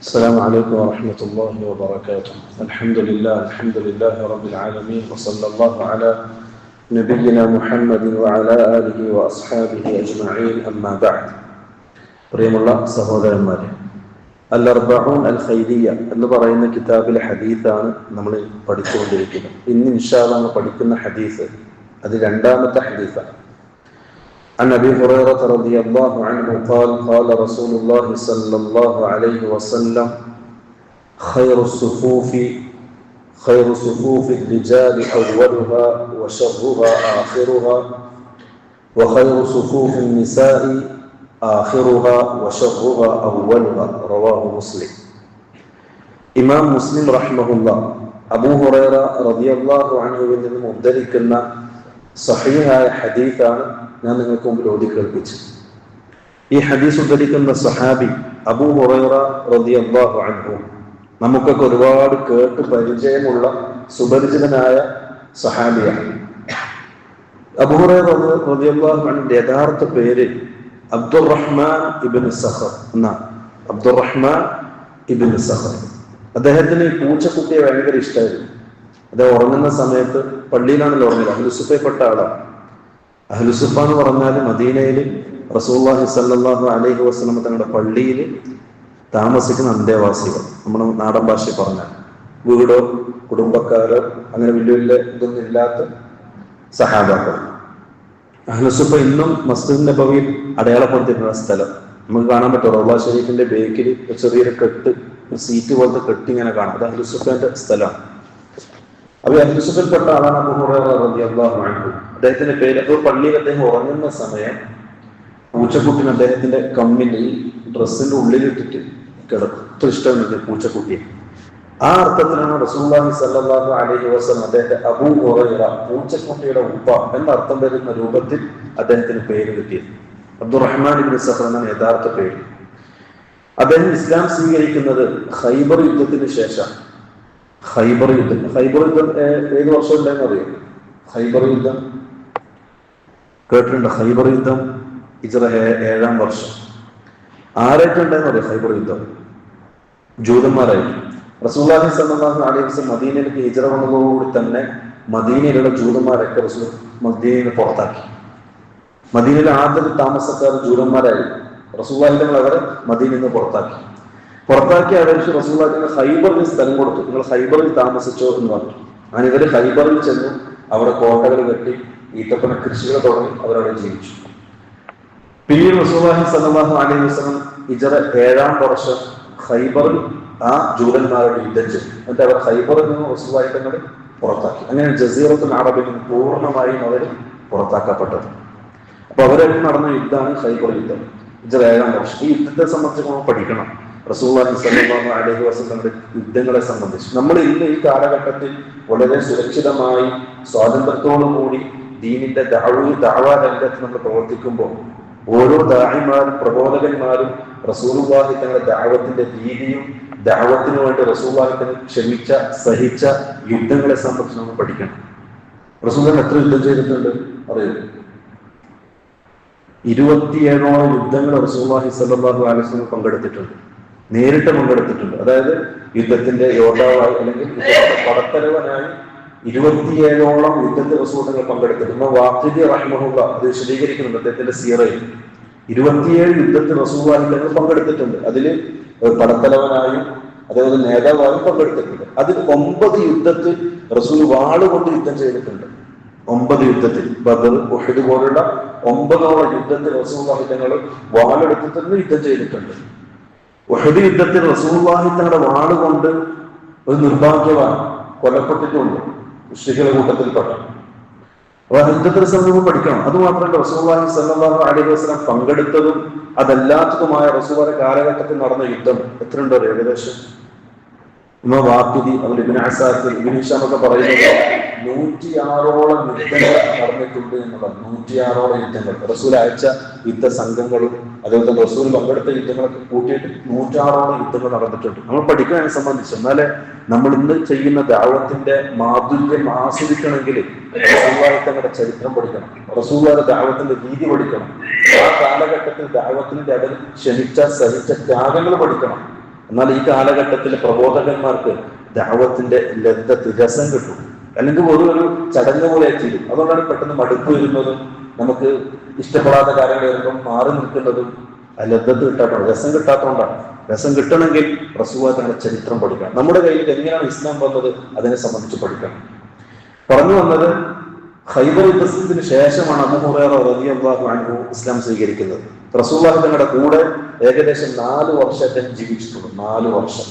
السلام عليكم ورحمة الله وبركاته. الحمد لله رب العالمين وصلى الله على نبينا محمد وعلى آله وأصحابه أجمعين أما بعد. പ്രിയമുള്ള സഹോദരന്മാരെ, അൽ-അർബഊൻ അൽ-ഖൈരിയ്യ എന്ന് പറയുന്ന കിതാബിലെ ഹദീസാണ് നമ്മൾ പഠിച്ചുകൊണ്ടിരിക്കുന്നത്. ഇന്ന് ഇൻഷാ അല്ലാഹ് നമ്മൾ പഠിക്കുന്ന ഹദീസ് അത് രണ്ടാമത്തെ ഹദീസാണ്. عن أبي هريرة رضي الله عنه قال قال رسول الله صلى الله عليه وسلم خير صفوف الرجال أولها وشرها آخرها وخير صفوف النساء آخرها وشرها أولها رواه مسلم. إمام مسلم رحمه الله أبو هريرة رضي الله عنه من مدركنا صحيح حديثان ഞാൻ നിങ്ങൾക്ക് മുമ്പിൽ ഓതി കേൾപ്പിച്ചു. ഈ ഹദീസ് ഉദ്ധരിക്കുന്ന സഹാബി അബൂ ഹുറൈറ റളിയല്ലാഹു അൻഹു നമുക്കൊക്കെ ഒരുപാട് കേട്ട് പരിചയമുള്ള സുപരിചിതനായ സഹാബിയാണ്. അബൂ ഹുറൈറ റളിയല്ലാഹു അൻഹുവിന്റെ യഥാർത്ഥ പേര് അബ്ദുറഹ്മാൻ ഇബ്നു സഖർ എന്നാണ്. അബ്ദുറഹ്മാൻ ഇബ്നു സഖർ. അദ്ദേഹത്തിന് ഈ പൂച്ചക്കുട്ടിയെ ഭയങ്കര ഇഷ്ടമായിരുന്നു. അദ്ദേഹം ഉറങ്ങുന്ന സമയത്ത്, പള്ളിയിലാണല്ലോ ഉറങ്ങില്ല, അഹ്ലുസുഫയിൽപ്പെട്ട ആളാണ്. അഹ്ലുസുഫ എന്ന് പറഞ്ഞാൽ മദീനയിൽ റസൂലുള്ളാഹി സ്വല്ലല്ലാഹു അലൈഹി വസല്ലം തങ്ങളുടെ പള്ളിയിൽ താമസിക്കുന്ന അന്തേവാസികൾ, നമ്മുടെ നാടൻ ഭാഷയിൽ പറഞ്ഞാൽ വീടോ കുടുംബക്കാരോ അങ്ങനെ വലിയ വലിയ ഇതൊന്നും ഇല്ലാത്ത സഹാബാക്കൾ. അഹ്ലുസുഫ ഇന്നും മസ്ജിദ് നബവിയിൽ അടയാളപ്പെടുത്തിയിട്ടുള്ള സ്ഥലം നമുക്ക് കാണാൻ പറ്റും. റൗള ഷരീഫിന്റെ ബേക്കിൽ ചെറിയൊരു കെട്ട്, ഒരു സീറ്റ് പോലത്തെ കെട്ട് ഇങ്ങനെ കാണാം. അത് അഹ്ലുസുഫന്റെ സ്ഥലമാണ്. അപ്പൊ അഹ്ലുസുഫയിൽപ്പെട്ട ആളാണ് അബൂ ഹുറൈറ റളിയല്ലാഹു അൻഹു. അദ്ദേഹത്തിന്റെ പേര്, അപ്പോൾ പള്ളിയിൽ അദ്ദേഹം ഉറങ്ങുന്ന സമയം പൂച്ചക്കുട്ടിന് അദ്ദേഹത്തിന്റെ കമ്മിന്റെ ഈ ഡ്രസ്സിന്റെ ഉള്ളിലിട്ടിട്ട് കിടക്കും. ഇഷ്ടമുണ്ട് പൂച്ചക്കുട്ടിയെ. ആ അർത്ഥത്തിലാണ് റസൂലുള്ളാഹി സ്വല്ലല്ലാഹു അലൈഹി വസല്ലം അദ്ദേഹത്തെ അബൂ ഹുറൈറ, പൂച്ചക്കുട്ടിയുടെ ഉപ്പ എന്ന അർത്ഥം വരുന്ന രൂപത്തിൽ അദ്ദേഹത്തിന് പേര് കിട്ടിയത്. അബ്ദുറഹ്മാൻ ഇബ്നു സഖർ എന്നാണ് യഥാർത്ഥ പേര്. അദ്ദേഹം ഇസ്ലാം സ്വീകരിക്കുന്നത് ഖൈബർ യുദ്ധത്തിന് ശേഷം. ഖൈബർ യുദ്ധം ഏത് വർഷം ഉണ്ടെന്ന് അറിയാം? ഖൈബർ യുദ്ധം കേട്ടിട്ടുണ്ട്. ഖൈബർ യുദ്ധം ഹിജ്റ 7-ാം വർഷം. ആരായിട്ടുണ്ടെന്ന് അറിയാം? ഖൈബർ യുദ്ധം ജൂതന്മാരായിരുന്നു. റസൂലുള്ളാഹി സ്വല്ലല്ലാഹു അലൈഹി വസല്ലം മദീനയിലേക്ക് ഹിജ്റ വന്നതോടുകൂടി തന്നെ മദീനയിലുള്ള ജൂതന്മാരൊക്കെ റസൂൽ മദീനയിൽ പുറത്താക്കി. മദീനയിലെ ആദ്യത്തെ താമസക്കാർ ജൂതന്മാരായിരുന്നു. റസൂലുള്ളാഹി തങ്ങൾ അവരെ മദീനയിൽ നിന്ന് പുറത്താക്കി അപേക്ഷിച്ച് റസൂലുള്ളാഹി ഖൈബറിൽ സ്ഥലം കൊടുത്തു. നിങ്ങൾ ഖൈബറിൽ താമസിച്ചോ എന്ന് പറഞ്ഞു. അങ്ങനെ ഇവര് ഖൈബറിൽ ചെന്നു. അവിടെ കോട്ടകൾ കെട്ടി ഈത്തപ്പന കൃഷികൾ തുടങ്ങി അവരവിടെ ജീവിച്ചു. പിന്നീട് റസൂലുള്ളാഹി സ്വല്ലല്ലാഹു അലൈഹി വസല്ലം ഹിജ്റ 7-ാം വർഷം ഖൈബറിൽ ആ ജൂതന്മാരോട് യുദ്ധം ചെയ്തു. എന്നിട്ട് അവർ ഖൈബറിൽ നിന്ന് റസൂലുള്ളാഹി തങ്ങൾ പുറത്താക്കി. അങ്ങനെ ജസീറത്തുൽ അറബിൽ നിന്ന് പൂർണ്ണമായും അവർ പുറത്താക്കപ്പെട്ടത്. അപ്പൊ അവരെല്ലാം നടന്ന യുദ്ധമാണ് ഖൈബർ യുദ്ധം, ഹിജ്റ 7-ാം വർഷം. ഈ യുദ്ധത്തെ സംബന്ധിച്ച് നമ്മൾ പഠിക്കണം. റസൂലുള്ളാഹി സ്വല്ലല്ലാഹു അലൈഹി വസല്ലമയുടെ യുദ്ധങ്ങളെ സംബന്ധിച്ച് നമ്മൾ ഇന്ന് ഈ കാലഘട്ടത്തിൽ വളരെ സുരക്ഷിതമായി സ്വാതന്ത്ര്യത്തോടുകൂടി ദീനിന്റെ ദഅവാ രംഗത്ത് നമ്മൾ പ്രവർത്തിക്കുമ്പോൾ ഓരോ ദാഇമാരും പ്രബോധകന്മാരും റസൂലുള്ളാഹി തങ്ങളുടെ ദഅവത്തിന്റെ രീതിയും ദഅവത്തിനു വേണ്ടി റസൂലുള്ളാഹി തങ്ങൾ ക്ഷമിച്ച സഹിച്ച യുദ്ധങ്ങളെ സംബന്ധിച്ച് നമ്മൾ പഠിക്കണം. റസൂലുള്ളാഹി എത്ര യുദ്ധം ചെയ്തിട്ടുണ്ട് അറിയോ? 27ഓളം യുദ്ധങ്ങൾ റസൂലുള്ളാഹി സ്വല്ലല്ലാഹു അലൈഹി വസല്ലം പങ്കെടുത്തിട്ടുണ്ട്, നേരിട്ട് പങ്കെടുത്തിട്ടുണ്ട്. അതായത് യുദ്ധത്തിന്റെ യോദ്ധാവായി അല്ലെങ്കിൽ പടത്തലവനായി 27ഓളം യുദ്ധത്തിൽ റസൂലുള്ളാഹി പങ്കെടുത്തിട്ടുണ്ട്. വാഖിദി റഹിമഹുല്ലാ അത് വിശദീകരിക്കുന്നുണ്ട് അദ്ദേഹത്തിന്റെ സീറയിൽ. 27 യുദ്ധത്തിൽ റസൂലുള്ളാഹി തങ്ങൾ പങ്കെടുത്തിട്ടുണ്ട്. അതിൽ പടത്തലവനായും അതേപോലെ നേതാവായും പങ്കെടുത്തിട്ടുണ്ട്. അതിൽ 9 യുദ്ധത്തിൽ റസൂൽ വാളുകൊണ്ട് യുദ്ധം ചെയ്തിട്ടുണ്ട്. 9 യുദ്ധത്തിൽ, ബദർ, ഉഹദ് പോലുള്ള 9ഓളം യുദ്ധത്തിൽ റസൂലുള്ളാഹി തങ്ങൾ വാളെടുത്തിട്ട് യുദ്ധം ചെയ്തിട്ടുണ്ട്. ഉഹദ് യുദ്ധത്തിൽ റസൂലുള്ളാഹി തങ്ങളുടെ വാളുകൊണ്ട് ഒരു നിർഭാഗ്യവാൻ കൊല്ലപ്പെട്ടിട്ടുണ്ട്, മുശ്രിക്കുകളുടെ കൂട്ടത്തിൽപ്പെട്ട. അപ്പൊ യുദ്ധത്തിന് സംബന്ധിച്ച് പഠിക്കണം. അതുമാത്രമല്ല, റസൂലുള്ളാഹി സ്വല്ലല്ലാഹു അലൈഹി വസല്ലം പങ്കെടുത്തതും അതല്ലാത്തതുമായ റസൂലുള്ളാഹിയുടെ കാലഘട്ടത്തിൽ നടന്ന യുദ്ധം എത്രയുണ്ടോ? ഏകദേശം ഇമാം വാഖിദി, അതുപോലെ ഇബ്നു അസാക്കിർ, ഇബ്നു ഹിശാം ഒക്കെ പറയുന്നത് 106ഓളം യുദ്ധങ്ങൾ നടന്നിട്ടുണ്ട് എന്നുള്ളത്. 106ഓളം യുദ്ധങ്ങൾ റസൂൽ അയച്ച യുദ്ധ സംഘങ്ങളും അതുപോലെ തന്നെ റസൂൽ പങ്കെടുത്ത യുദ്ധങ്ങളൊക്കെ കൂട്ടിയിട്ട് 106ഓളം യുദ്ധങ്ങൾ നടന്നിട്ടുണ്ട്. നമ്മൾ പഠിക്കുന്നതിനെ സംബന്ധിച്ച്. എന്നാലേ നമ്മൾ ഇന്ന് ചെയ്യുന്ന ദഅവത്തിന്റെ മാധുര്യം ആസ്വദിക്കണമെങ്കിൽ റസൂലുള്ളാഹി തങ്ങളുടെ ചരിത്രം പഠിക്കണം, റസൂലുള്ളാഹിയുടെ ദഅവത്തിന്റെ രീതി പഠിക്കണം, ആ കാലഘട്ടത്തിൽ ദഅവത്തിന്റെ അതിൽ ക്ഷമിച്ച സഹിച്ച ത്യാഗങ്ങൾ പഠിക്കണം. എന്നാൽ ഈ കാലഘട്ടത്തിലെ പ്രബോധകന്മാർക്ക് ദഅവത്തിന്റെ ലദ്ദത്ത്, രസം കിട്ടും. അല്ലെങ്കിൽ ഒരു ചടങ്ങ് പോലെ ചെയ്യും. അതുകൊണ്ടാണ് പെട്ടെന്ന് മടുപ്പ് വരുന്നതും നമുക്ക് ഇഷ്ടപ്പെടാത്ത കാര്യങ്ങൾ വരുമ്പം മാറി നിൽക്കുന്നതും. ആ ലദ്ദത്ത് കിട്ടാത്തതാണ്, രസം കിട്ടാത്തതുകൊണ്ടാണ്. രസം കിട്ടണമെങ്കിൽ റസൂലുള്ളാഹി തങ്ങളുടെ ചരിത്രം പഠിക്കണം. നമ്മുടെ കയ്യിൽ എങ്ങനെയാണ് ഇസ്ലാം വന്നത് അതിനെ സംബന്ധിച്ച് പഠിക്കണം. പറഞ്ഞു വന്നത്, ഖൈബർ യുദ്ധത്തിന് ശേഷമാണ് അബൂ ഹുറൈറ റളിയല്ലാഹു അൻഹു ഇസ്ലാം സ്വീകരിക്കുന്നത്. റസൂലുള്ളാഹി തങ്ങളുടെ കൂടെ ഏകദേശം 4 വർഷം അദ്ദേഹം ജീവിച്ചിട്ടുള്ളൂ. 4 വർഷം.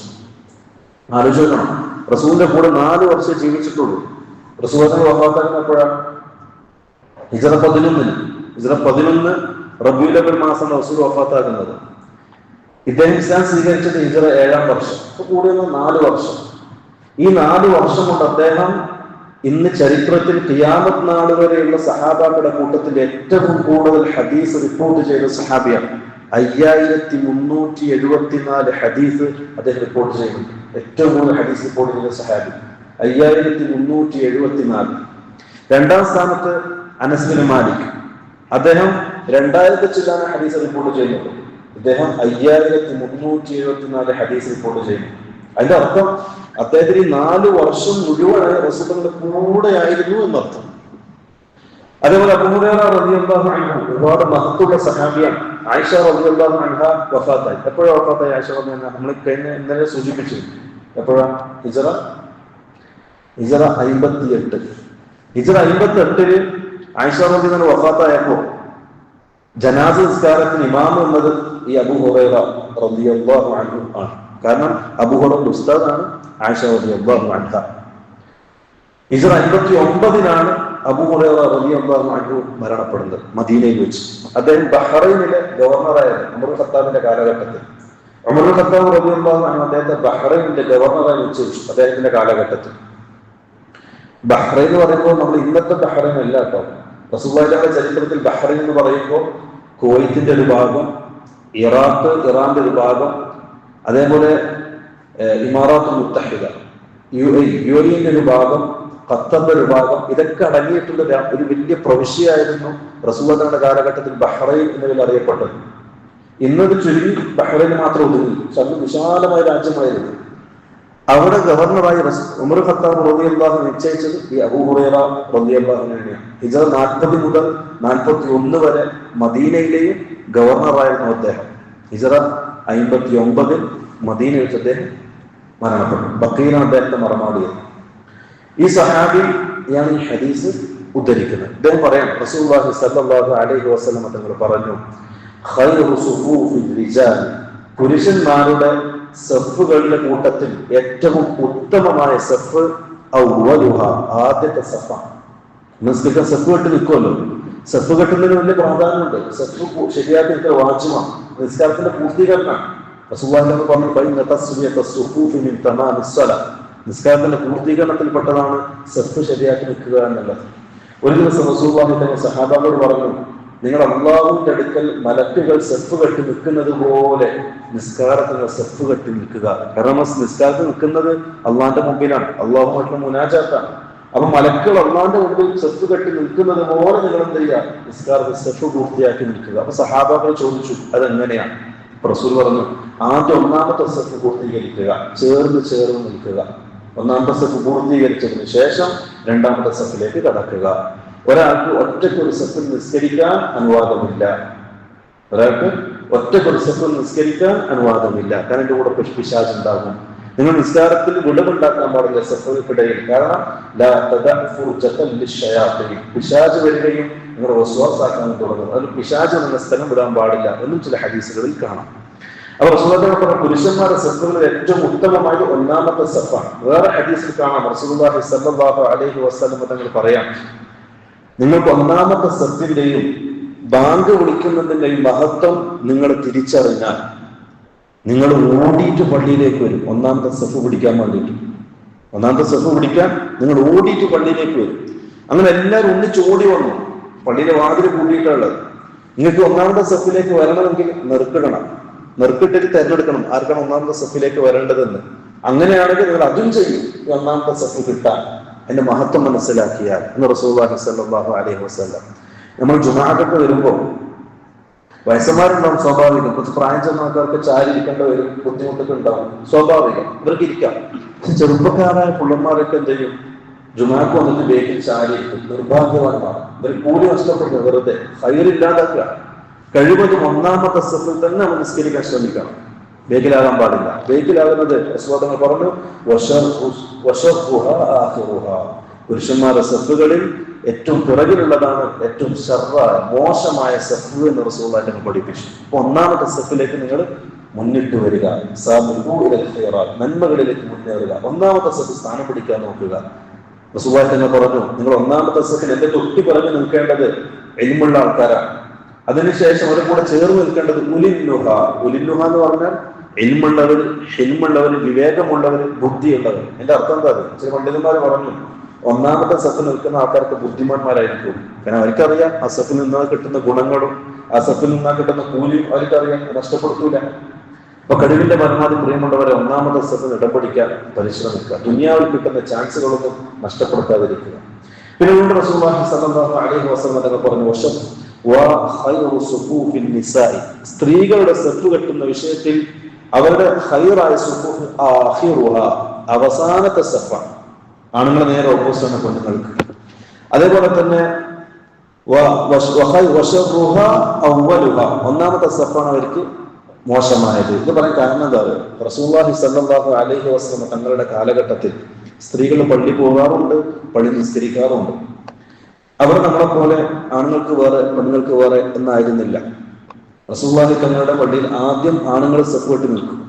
ആലോചിക്കണം, റസൂലിന്റെ കൂടെ 4 വർഷം ജീവിച്ചിട്ടുള്ളൂ. റസൂലുള്ളാഹി വഫാത്താകുന്നത് എപ്പോഴാണ്? ഹിജ്റ 11 റബീഉൽ അവ്വൽ മാസം റസൂൽ വഫാത്താകുന്നത്. ഇദ്ദേഹം ഇസ്ലാം സ്വീകരിച്ചത് ഹിജ്റ 7-ാം വർഷം. അപ്പൊ കൂടെ 4 വർഷം. ഈ 4 വർഷം കൊണ്ട് അദ്ദേഹം ഇന്ന് ചരിത്രത്തിൽ ഖിയാമത്ത് നാൾ വരെയുള്ള സഹാബാക്കളുടെ കൂട്ടത്തിൽ ഏറ്റവും കൂടുതൽ ഹദീസ് റിപ്പോർട്ട് ചെയ്ത സഹാബിയാണ്. 5374 ഹദീസ് അദ്ദേഹം റിപ്പോർട്ട് ചെയ്യുന്നുണ്ട്. ഏറ്റവും കൂടുതൽ ഹദീസ് റിപ്പോർട്ട് ചെയ്ത സഹാബി 5374. 2-ാം സ്ഥാനത്ത് അനസ് ബിൻ മാലിക്. അദ്ദേഹം 2000 ചില്ലാന ഹദീസ് റിപ്പോർട്ട് ചെയ്യുന്നുണ്ട്. ഇദ്ദേഹം 5374 ഹദീസ് റിപ്പോർട്ട് ചെയ്യുന്നു. അതിന്റെ അർത്ഥം അദ്ദേഹത്തിന് 4 വർഷം മുഴുവനായി റസൂലുള്ളാഹിയുടെ കൂടെ ആയിരുന്നു എന്നർത്ഥം. അതേപോലെ അബൂ ഹുറൈറ റളിയല്ലാഹു അൻഹു ഒരുപാട് മഹത്തുള്ള സഹാബിയാണ്. ആയിഷ റളിയല്ലാഹു അൻഹ വഫാത്തായി. എപ്പോഴാണ് വഫാത്തായി ആയിഷ റളിയല്ലാഹു അൻഹ? നമ്മൾ ഇന്നലെ സൂചിപ്പിച്ചു. എപ്പോഴാണ്? ഹിജ്റ 58. ഹിജ്റ 58 ആയിഷ റളിയല്ലാഹു അൻഹ വഫാത്തായപ്പോൾ ജനാസ നിസ്കാരത്തിന് ഇമാം എന്നത് ഈ അബൂ ഹുറൈറ റളിയല്ലാഹു അൻഹു ആണ്. കാരണം അബൂ ഹുറൈറ ഉസ്താദാണ് ആയിഷ റളിയല്ലാഹു അൻഹ. ഹിജ്റ 59 അബൂ ഹുറൈറ റളിയല്ലാഹു അൻഹു മരണപ്പെടുന്നത് മദീനയിൽ വെച്ച്. അദ്ദേഹം ബഹ്റൈനിലെ ഗവർണറായിരുന്നു ഉമർ ഖത്താബിന്റെ കാലഘട്ടത്തിൽ. ഉമർ ഖത്താബ് റളിയല്ലാഹു അൻഹു അദ്ദേഹത്തെ ബഹ്റൈനിലെ ഗവർണറായി വെച്ച് അദ്ദേഹത്തിന്റെ കാലഘട്ടത്തിൽ. ബഹ്റൈൻ എന്ന് പറയുമ്പോൾ നമ്മൾ ഇന്നത്തെ ബഹ്റൈൻ അല്ല കേട്ടോ. റസൂലുള്ളാഹിയുടെ ചരിത്രത്തിൽ ബഹ്റൈൻ എന്ന് പറയുമ്പോൾ കുവൈത്തിന്റെ ഒരു ഭാഗം, ഇറാന്റെ ഒരു ഭാഗം, അതേപോലെ ഇമാറാത്തുൽ മുത്തഹിദ, യുഎഇന്റെ ഒരു ഭാഗം, ഖത്തറിന്റെ ഒരു ഭാഗം, ഇതൊക്കെ അടങ്ങിയിട്ടുള്ള ഒരു വലിയ പ്രവിശ്യയായിരുന്നു റസൂലുള്ളാഹിയുടെ കാലഘട്ടത്തിൽ ബഹ്റൈൻ എന്നതിൽ അറിയപ്പെട്ടത്. ഇന്നത് ചുരുങ്ങി ബഹ്റൈൻ മാത്രം ഒതുങ്ങി. അത് വിശാലമായ രാജ്യമായിരുന്നു. അവിടെ ഗവർണറായി ഉമർ ഖത്താബ് റളിയല്ലാഹു അൻഹു നിശ്ചയിച്ചത് ഈ അബൂ ഹുറൈറ റളിയല്ലാഹു അൻഹുവിനെയാണ്. ഹിജ്റ 40 മുതൽ 41 വരെ മദീനയിലെയും ഗവർണറായിരുന്നു അദ്ദേഹം. ഹിജ്റ 59 മദീനയിൽ വെച്ച് അദ്ദേഹം മരണപ്പെട്ടു. ബഖീലാണ് അദ്ദേഹത്തെ മറമാടിയത്. ഈ സഹാബിയാണ് ഈ ഹദീസ് ഉദ്ധരിക്കുന്നത്. അദ്ദേഹം പറയാം, റസൂലുള്ളാഹി സ്വല്ലല്ലാഹു അലൈഹി വസല്ലം തങ്ങൾ പറഞ്ഞു, ഖൈറു സുഫൂഫിൽ റിജാൽ, പുരുഷന്മാരുടെ സഫുകളുടെ കൂട്ടത്തിൽ ഏറ്റവും ഉത്തമമായ സഫ് അവ്വലുഹ, ആദ്യത്തെ സഫാണ്. നിസ്കരിക്കാൻ സഫ് കെട്ട് നിൽക്കുമല്ലോ. സഫ് കെട്ടുന്നതിന് വലിയ പ്രാധാന്യമുണ്ട്. സഫ് ശരിയാക്കി നിൽക്കുന്ന വാജ്യമാണ്, നിസ്കാരത്തിന്റെ പൂർത്തീകരണമാണ്. റസൂലുള്ളാഹി പറഞ്ഞു, നിസ്കാരത്തിന്റെ പൂർത്തീകരണത്തിൽപ്പെട്ടതാണ് സഫ് ശരിയാക്കി നിൽക്കുക എന്നുള്ളത്. ഒരു ദിവസം റസൂലുള്ളാഹി തങ്ങൾ സഹാബാക്കളോട് പറഞ്ഞു, നിങ്ങൾ അല്ലാഹുവിന്റെ അടുക്കൽ മലക്കുകൾ സഫ് കെട്ടി നിൽക്കുന്നത് പോലെ നിസ്കാരത്തിന് സഫ് കെട്ടി നിൽക്കുക. കാരണം നിസ്കാരത്തിൽ നിൽക്കുന്നത് അള്ളാന്റെ മുമ്പിലാണ്, അള്ളാഹുമായിട്ടുള്ള മുനാജാത്താണ്. അപ്പൊ മലക്കുകൾ അള്ളാന്റെ മുമ്പിൽ സഫ് കെട്ടി നിൽക്കുന്നത് പോലെ നിങ്ങൾ എന്ത് ചെയ്യുക? നിസ്കാരത്തിൽ സഫ് പൂർത്തിയാക്കി നിൽക്കുക. അപ്പൊ സഹാബാക്കൾ ചോദിച്ചു, അതെങ്ങനെയാണ്? റസൂൽ പറഞ്ഞു, ആദ്യം 1-ാമത്തെ സഫ് പൂർത്തീകരിക്കുക, ചേർന്ന് നിൽക്കുക. 1-ാമത്തെ സഫ് പൂർത്തീകരിച്ചതിന് ശേഷം 2-ാമത്തെ സഫിലേക്ക് കടക്കുക. ഒരാൾക്ക് ഒറ്റയ്ക്കൊരു സഫിൽ നിസ്കരിക്കാൻ അനുവാദമില്ല. കാരണം എന്റെ കൂടെ പിശാച് ഉണ്ടാകും. നിങ്ങൾ നിസ്കാരത്തിൽ വിടവുണ്ടാക്കാൻ പാടില്ല സഫുകൾക്കിടയിൽ. കാരണം പിശാച് വരികയും നിങ്ങൾ വസ്വാസാക്കാൻ തുടങ്ങും. അതിൽ പിശാച് എന്ന സ്ഥലം വിടാൻ പാടില്ല എന്നും ചില ഹദീസുകളിൽ കാണാം. അപ്പൊ റസൂലുള്ളാഹി പറഞ്ഞ പുരുഷന്മാരുടെ സഫുകളിൽ ഏറ്റവും ഉത്തമമായത് 1-ാമത്തെ സഫാണ്. വേറെ ഹദീസിൽ കാണാം, റസൂലുള്ളാഹി സ്വല്ലല്ലാഹു അലൈഹി വസല്ലം തങ്ങൾ പറയാം, നിങ്ങൾക്ക് 1-ാമത്തെ സഫിന്റെയും ബാങ്ക് വിളിക്കുന്നതിന്റെയും മഹത്വം നിങ്ങൾ തിരിച്ചറിഞ്ഞാൽ നിങ്ങൾ ഓടിയിട്ട് പള്ളിയിലേക്ക് വരും. 1-ാമത്തെ സഫ് പിടിക്കാൻ വേണ്ടിയിട്ട്, 1-ാമത്തെ സഫ് പിടിക്കാൻ നിങ്ങൾ ഓടിയിട്ട് പള്ളിയിലേക്ക് വരും. അങ്ങനെ എല്ലാവരും ഒന്നിച്ച് ഓടി വന്നു. പള്ളിയിലെ വാതിൽ കൂട്ടിയിട്ടുള്ളത്. നിങ്ങൾക്ക് 1-ാമത്തെ സഫിലേക്ക് വരണമെങ്കിൽ നെറുക്കിട്ടിട്ട് തിരഞ്ഞെടുക്കണം ആർക്കാണ് 1-ാമത്തെ സഫിലേക്ക് വരേണ്ടതെന്ന്. അങ്ങനെയാണെങ്കിൽ നിങ്ങൾ അതും ചെയ്യും, 1-ാമത്തെ സഫ് കിട്ടാൻ, അതിന്റെ മഹത്വം മനസ്സിലാക്കിയാൽ എന്ന് റസൂലുള്ളാഹി സ്വല്ലല്ലാഹു അലൈഹി വസല്ലം. നമ്മൾ ജുമുഅക്ക് വരുമ്പോൾ വയസ്സന്മാരുണ്ടാവും, സ്വാഭാവികം. കുറച്ച് പ്രായം ചെന്ന ആൾക്കാർക്ക് ചാരി ഇരിക്കേണ്ട വരും, ബുദ്ധിമുട്ടൊക്കെ ഉണ്ടാവും, സ്വാഭാവികം. ഇവർക്ക് ഇരിക്കാം. ചെറുപ്പക്കാരായ പുള്ളന്മാരൊക്കെ എന്ത് ചെയ്യും? ജുമാക്ക് വന്നിട്ട് ബേക്കിൽ ചാരി ഇരിക്കും. നിർഭാഗ്യവാന്മാർ. ഇവർ കൂടി നഷ്ടപ്പെടുന്നു, വെറുതെ ഹൈറില്ലാതാക്കുക. കഴിവതും ഒന്നാമത്തെ സഫിൽ തന്നെ നിസ്കരിക്കാൻ ശ്രമിക്കണം. ബേക്കിലാകാൻ പാടില്ല. ബേക്കിലാകുന്നത് റസൂലുള്ളാഹി പറഞ്ഞു, പുരുഷന്മാരുടെ സഫുകളിൽ ഏറ്റവും പിറകിലുള്ളതാണ് ഏറ്റവും ശർറായ മോശമായ സഫ് എന്ന് റസൂലുള്ളാഹി പഠിപ്പിച്ചു. അപ്പൊ ഒന്നാമത്തെ സഫിലേക്ക് നിങ്ങൾ മുന്നിട്ട് വരിക, നന്മകളിലേക്ക് മുന്നേറുക, ഒന്നാമത്തെ സഫ് സ്ഥാനം പിടിക്കാൻ നോക്കുക. റസൂലുള്ളാഹി തന്നെ പറഞ്ഞു, നിങ്ങൾ ഒന്നാമത്തെ സഫിൽ എന്റെ തൊട്ടി പിറകെ നിൽക്കേണ്ടത് ഇൽമുള്ള ആൾക്കാരാണ്. അതിനുശേഷം അവരെ കൂടെ ചേർന്ന് നിൽക്കേണ്ടത് ഉലിന്നുഹ. ഉലിന്നുഹ എന്ന് പറഞ്ഞാൽ ഇൽമുള്ളവർ, ഹിൽമുള്ളവർ, വിവേകമുള്ളവർ, ബുദ്ധിയുള്ളവർ. എന്റെ അർത്ഥം എന്താ? ചില പണ്ഡിതന്മാർ പറഞ്ഞു, ഒന്നാമത്തെ സഫിൽ നിൽക്കുന്ന ആൾക്കാർക്ക് ബുദ്ധിമാന്മാരായിരിക്കും. കാരണം അവർക്കറിയാം ആ സഫിൽ നിന്നാൽ കിട്ടുന്ന ഗുണങ്ങളും ആ സഫിൽ നിന്നാൽ കിട്ടുന്ന കൂലിയും അവർക്കറിയാം, നഷ്ടപ്പെടുത്തൂല. അപ്പൊ കഴിവിന്റെ പരമാവധി പ്രിയമുള്ളവരെ ഒന്നാമത്തെ സഫിൽ ഇടപെടിക്കാൻ പരിശ്രമിക്കുക. ദുനിയാവിൽ കിട്ടുന്ന ചാൻസുകളൊന്നും നഷ്ടപ്പെടുത്താതിരിക്കുക. പിന്നെ വീണ്ടും റസൂലുള്ളാഹി സ്വല്ലല്ലാഹു അലൈഹി വസല്ലം പറഞ്ഞു, സ്ത്രീകളുടെ സഫ് കെട്ടുന്ന വിഷയത്തിൽ അവരുടെ ഖൈറായ സുഫൂഫ് ആഖിറുഹ, അവസാനത്തെ സഫാണ്. ആണുങ്ങളെ നേരെ ഓപ്പോസിറ്റാണ് പെണ്ണുങ്ങൾക്ക്. അതേപോലെ തന്നെ ഒന്നാമത്തെ സഫാണ് അവർക്ക് മോശമായത്. ഇത് പറയാൻ കാരണം എന്താ? റസൂലുള്ളാഹി സ്വല്ലല്ലാഹു അലൈഹി വസല്ലം തങ്ങളുടെ കാലഘട്ടത്തിൽ സ്ത്രീകൾ പള്ളി പോകാറുണ്ട്, പള്ളി നിസ്കരിക്കാറുണ്ട്. അവർ നമ്മളെ പോലെ ആണുങ്ങൾക്ക് വേറെ പെണ്ണുങ്ങൾക്ക് വേറെ എന്നായിരുന്നില്ല. റസൂലുള്ളാഹി തങ്ങളുടെ പള്ളിയിൽ ആദ്യം ആണുങ്ങൾ സഫ് കെട്ടി നിൽക്കും,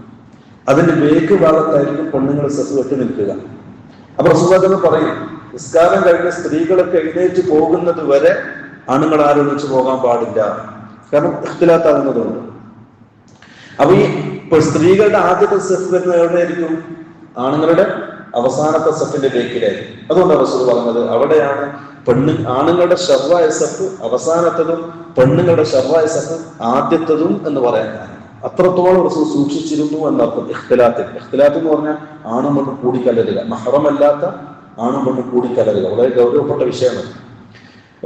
അതിന്റെ ബേക്ക് ഭാഗത്തായിരിക്കും പെണ്ണുങ്ങൾ സഫ് കെട്ടി നിൽക്കുക. അപ്പൊ റസൂലുള്ളാഹി തന്നെ പറയും, നിസ്കാരം കഴിഞ്ഞ സ്ത്രീകളൊക്കെ എഴുന്നേറ്റ് പോകുന്നത് വരെ ആണുങ്ങൾ ആരോപിച്ച് പോകാൻ പാടില്ല, കാരണം ഇഖ്തിലാത്താകുന്നതുകൊണ്ട്. അപ്പൊ ഈ സ്ത്രീകളുടെ ആദ്യത്തെ സഫ് വരുന്നത് എവിടെയായിരിക്കും? ആണുങ്ങളുടെ അവസാനത്തെ സഫിന്റെ ബേക്കിലായിരിക്കും. അതുകൊണ്ടാണ് റസൂൽ പറഞ്ഞത് അവിടെയാണ് ആണുങ്ങളുടെ ശർറായ സഫ് അവസാനത്തതും പെണ്ണുങ്ങളുടെ ശർറായ സഫ് ആദ്യത്തതും എന്ന് പറയാൻ കാരണം അത്രത്തോളം റസൂൽ സൂക്ഷിച്ചിരുന്നു എന്നർത്ഥം. ഇഖ്തിലാത്ത് എന്ന് പറഞ്ഞാൽ ആണും പെണ്ണും കൂടിക്കലരുക, മഹ്റമല്ലാത്ത ആണും പെണ്ണും കൂടിക്കലരുക, വളരെ ഗൗരവപ്പെട്ട വിഷയമാണ്.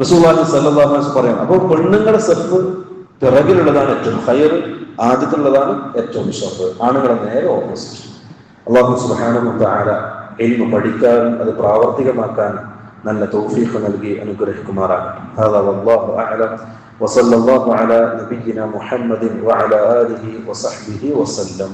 റസൂലുള്ളാഹി സ്വല്ലല്ലാഹു അലൈഹി വസല്ലം പറയണം. അപ്പോൾ പെണ്ണുങ്ങളുടെ സഫ് പിറകിലുള്ളതാണ് ഏറ്റവും ഹൈർ, ആദ്യത്തിലുള്ളതാണ് ഏറ്റവും ഷർറ്. ആണുങ്ങളെ നേരെ ഓപ്പോസിറ്റ്. അല്ലാഹു സുബ്ഹാനഹു വ തആല ഇൽമു പഠിക്കാനും അത് പ്രാവർത്തികമാക്കാൻ നല്ല തൗഫീഖ് നൽകി അനുഗ്രഹിക്കുമാറാകട്ടെ. ഹദാ വല്ലാഹു അഅലം വസല്ലല്ലാഹു അലാ നബിയിന മുഹമ്മദിൻ വഅലാ ആലിഹി വസഹ്ബിഹി വസല്ലം.